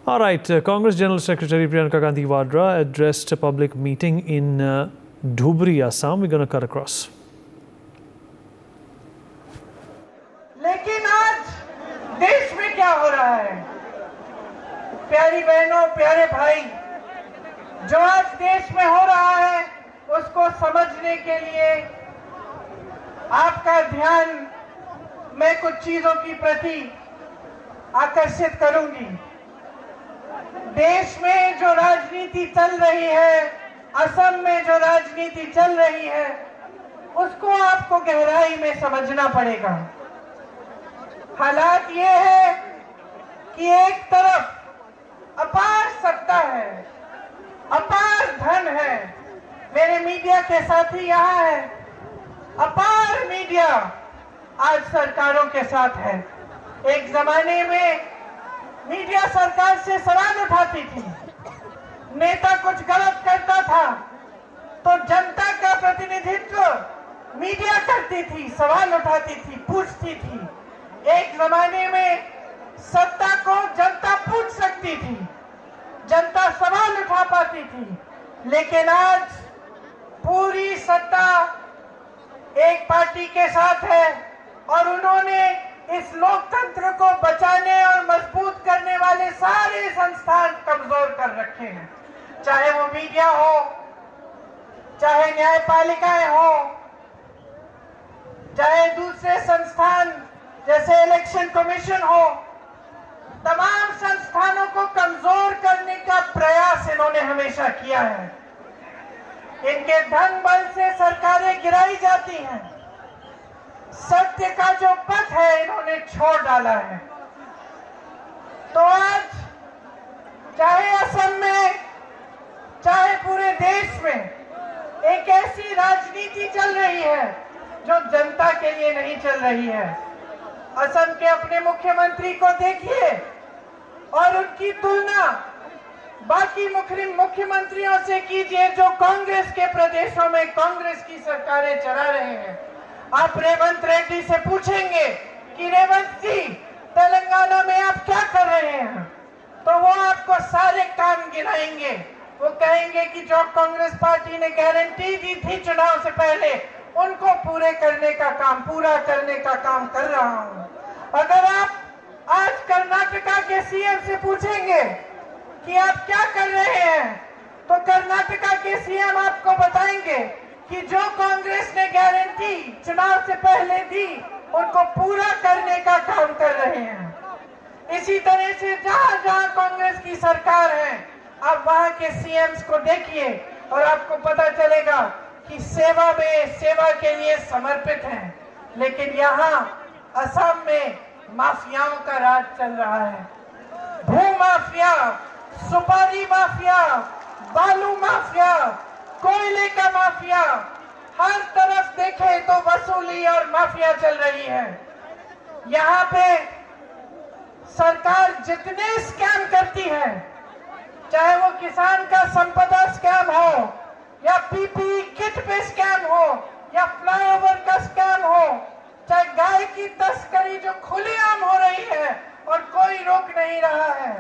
All right, Congress General Secretary Priyanka Gandhi Vadra addressed a public meeting in Dhubri, Assam. We're going to cut across. लेकिन आज देश में क्या हो रहा है, प्यारी बहनों, प्यारे भाई, जो आज देश में हो रहा है उसको समझने के लिए आपका ध्यान मैं कुछ चीजों की प्रति आकर्षित करूंगी। देश में जो राजनीति चल रही है, असम में जो राजनीति चल रही है, उसको आपको गहराई में समझना पड़ेगा। हालात ये है कि एक तरफ अपार सत्ता है, अपार धन है, मेरे मीडिया के साथी यहाँ है, अपार मीडिया आज सरकारों के साथ है। एक जमाने में मीडिया सरकार से सवाल उठाती थी, नेता कुछ गलत करता था तो जनता का प्रतिनिधित्व मीडिया करती थी, सवाल उठाती थी, पूछती थी। एक जमाने में सत्ता को जनता पूछ सकती थी, जनता सवाल उठा पाती थी, लेकिन आज पूरी सत्ता एक पार्टी के साथ है और उन्होंने इस लोकतंत्र को बचाने और मजबूत करने वाले सारे संस्थान कमजोर कर रखे हैं। चाहे वो मीडिया हो, चाहे न्यायपालिकाएं हो, चाहे दूसरे संस्थान जैसे इलेक्शन कमीशन हो, तमाम संस्थानों को कमजोर करने का प्रयास इन्होंने हमेशा किया है। इनके धन बल से सरकारें गिराई जाती हैं, सत्य का जो पथ है इन्होंने छोड़ डाला है। तो आज चाहे असम में, चाहे पूरे देश में एक ऐसी राजनीति चल रही है जो जनता के लिए नहीं चल रही है। असम के अपने मुख्यमंत्री को देखिए और उनकी तुलना बाकी मुख्यमंत्रियों से कीजिए जो कांग्रेस के प्रदेशों में कांग्रेस की सरकारें चला रहे हैं। आप रेवंत रेड्डी से पूछेंगे कि रेवंत जी तेलंगाना में आप क्या कर रहे हैं, तो वो आपको सारे काम गिनाएंगे। वो कहेंगे कि जो कांग्रेस पार्टी ने गारंटी दी थी चुनाव से पहले, उनको पूरा करने का काम कर रहा हूं। अगर आप आज कर्नाटका के सीएम से पूछेंगे कि आप क्या कर रहे हैं, तो कर्नाटका के सीएम आपको बताएंगे कि जो कांग्रेस ने गारंटी चुनाव से पहले दी उनको पूरा करने का काम कर रहे हैं। इसी तरह से जहां जहां कांग्रेस की सरकार है, आप वहां के सीएम्स को देखिए और आपको पता चलेगा कि सेवा के लिए समर्पित हैं। लेकिन यहाँ असम में माफियाओं का राज चल रहा है। भू माफिया, सुपारी माफिया, बालू माफिया, कोयले का माफिया, हर तरफ देखे तो वसूली और माफिया चल रही है। यहाँ पे सरकार जितने स्कैम करती है, चाहे वो किसान का संपदा स्कैम हो या पीपीई किट पे स्कैम हो या फ्लाईओवर का स्कैम हो, चाहे गाय की तस्करी जो खुलेआम हो रही है और कोई रोक नहीं रहा है,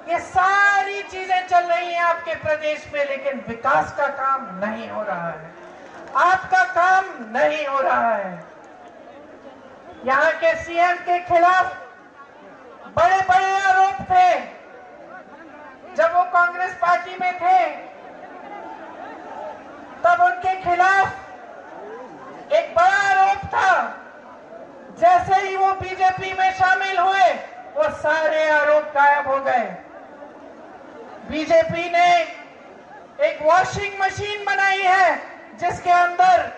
ये सारी चीजें चल रही हैं आपके प्रदेश में, लेकिन विकास का काम नहीं हो रहा है, आपका काम नहीं हो रहा है। यहाँ के सीएम के खिलाफ बड़े बड़े आरोप थे जब वो कांग्रेस पार्टी में थे, तब उनके खिलाफ एक बड़ा आरोप था। जैसे ही वो बीजेपी में शामिल हुए, वो सारे आरोप गायब हो गए। बीजेपी ने एक वॉशिंग मशीन बनाई है जिसके अंदर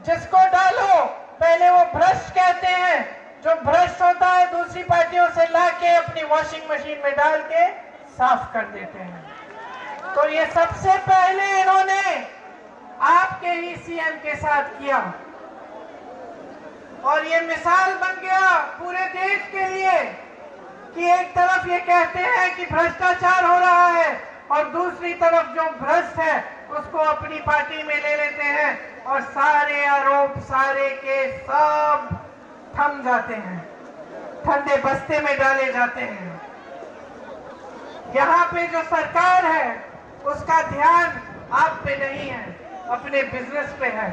जिसको डालो पहले वो भ्रष्ट कहते हैं, जो भ्रष्ट होता है दूसरी पार्टियों से लाके अपनी वॉशिंग मशीन में डाल के साफ कर देते हैं। तो ये सबसे पहले इन्होंने आपके ही सीएम के साथ किया और ये मिसाल बन गया पूरे देश के लिए कि एक तरफ ये कहते हैं कि भ्रष्टाचार हो रहा है और दूसरी तरफ जो भ्रष्ट है उसको अपनी पार्टी में ले लेते हैं और सारे आरोप सारे के सब थम जाते हैं, ठंडे बस्ते में डाले जाते हैं। यहाँ पे जो सरकार है उसका ध्यान आप पे नहीं है, अपने बिजनेस पे है।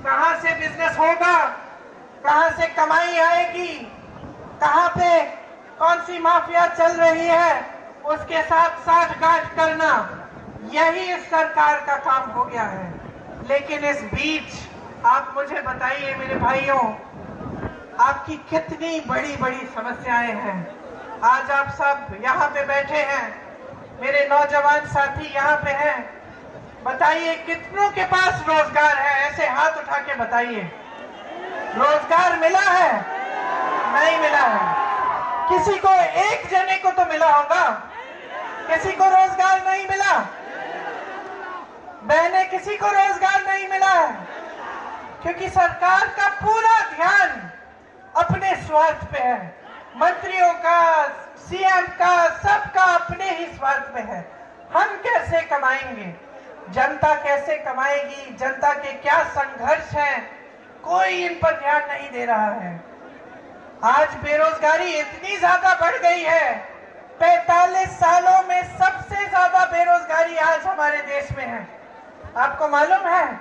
कहाँ से बिजनेस होगा, कहाँ से कमाई आएगी, कहाँ पे कौन सी माफिया चल रही है, उसके साथ साठगांठ करना, यही इस सरकार का काम हो गया है। लेकिन इस बीच आप मुझे बताइए मेरे भाइयों, आपकी कितनी बड़ी बड़ी समस्याएं हैं। आज आप सब यहाँ पे बैठे हैं, मेरे नौजवान साथी यहाँ पे हैं, बताइए कितनों के पास रोजगार है? ऐसे हाथ उठा के बताइए, रोजगार मिला है? नहीं मिला है। किसी को, एक जने को तो मिला होगा, किसी को रोजगार नहीं मिला? बहने, किसी को रोजगार नहीं मिला है, क्योंकि सरकार का पूरा ध्यान अपने स्वार्थ पे है। मंत्रियों का, सीएम का, सबका अपने ही स्वार्थ पे है। हम कैसे कमाएंगे, जनता कैसे कमाएगी, जनता के क्या संघर्ष हैं, कोई इन पर ध्यान नहीं दे रहा है। आज बेरोजगारी इतनी ज्यादा बढ़ गई है, 45 सालों में सबसे ज्यादा बेरोजगारी आज हमारे देश में है। आपको मालूम है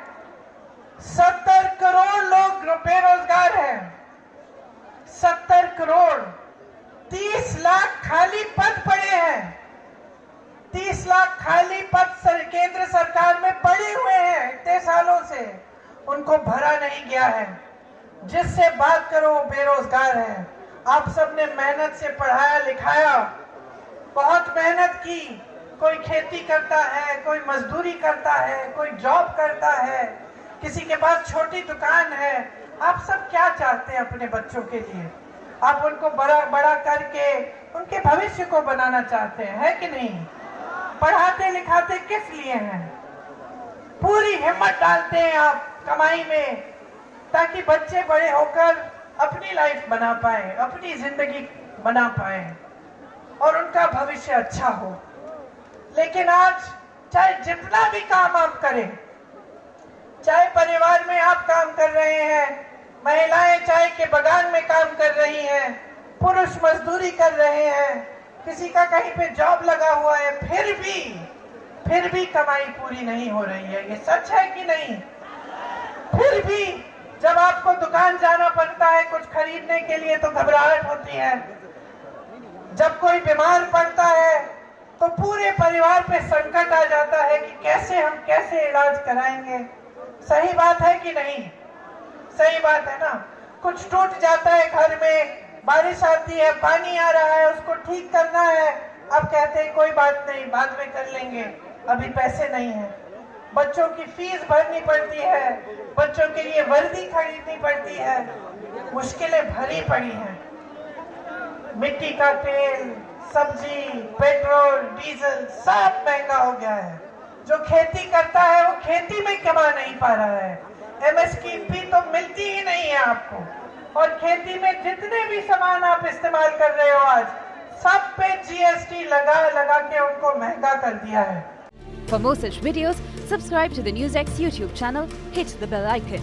70 करोड़ लोग बेरोजगार हैं, 70 करोड़। 30 लाख खाली पद पड़े हैं, 30 लाख खाली पद केंद्र सरकार में पड़े हुए हैं इतने सालों से, उनको भरा नहीं गया है। जिससे बात करो बेरोजगार है। आप सबने मेहनत से पढ़ाया लिखाया, बहुत मेहनत की, कोई खेती करता है, कोई मजदूरी करता है, कोई जॉब करता है, किसी के पास छोटी दुकान है। आप सब क्या चाहते हैं अपने बच्चों के लिए? आप उनको बड़ा बड़ा करके उनके भविष्य को बनाना चाहते हैं, है कि नहीं? पढ़ाते लिखाते किस लिए हैं? पूरी हिम्मत डालते हैं आप कमाई में, ताकि बच्चे बड़े होकर अपनी लाइफ बना पाए, अपनी जिंदगी बना पाए और उनका भविष्य अच्छा हो। लेकिन आज चाहे जितना भी काम आप करें, चाहे परिवार में आप काम कर रहे हैं, महिलाएं चाय के बागान में काम कर रही हैं, पुरुष मजदूरी कर रहे हैं, किसी का कहीं पे जॉब लगा हुआ है, फिर भी कमाई पूरी नहीं हो रही है। ये सच है कि नहीं? फिर भी जब आपको दुकान जाना पड़ता है कुछ खरीदने के लिए तो घबराहट होती है। जब कोई बीमार पड़ता है तो पूरे परिवार पे संकट आ जाता है कि कैसे इलाज कराएंगे। सही बात है कि नहीं? सही बात है ना? कुछ टूट जाता है घर में, बारिश आती है, पानी आ रहा है, उसको ठीक करना है, अब कहते हैं कोई बात नहीं, बाद में कर लेंगे, अभी पैसे नहीं है। बच्चों की फीस भरनी पड़ती है, बच्चों के लिए वर्दी खरीदनी पड़ती है, मुश्किलें भरी पड़ी हैं। मिट्टी का तेल, सब्जी, पेट्रोल, डीजल सब महंगा हो गया है। जो खेती करता है वो खेती में कमा नहीं पा रहा है, एमएसपी तो मिलती ही नहीं है आपको। और खेती में जितने भी सामान आप इस्तेमाल कर रहे हो आज, सब पे जीएसटी लगा के उनको महंगा कर दिया है। For more such videos, subscribe to the NewsX YouTube channel, hit the bell icon.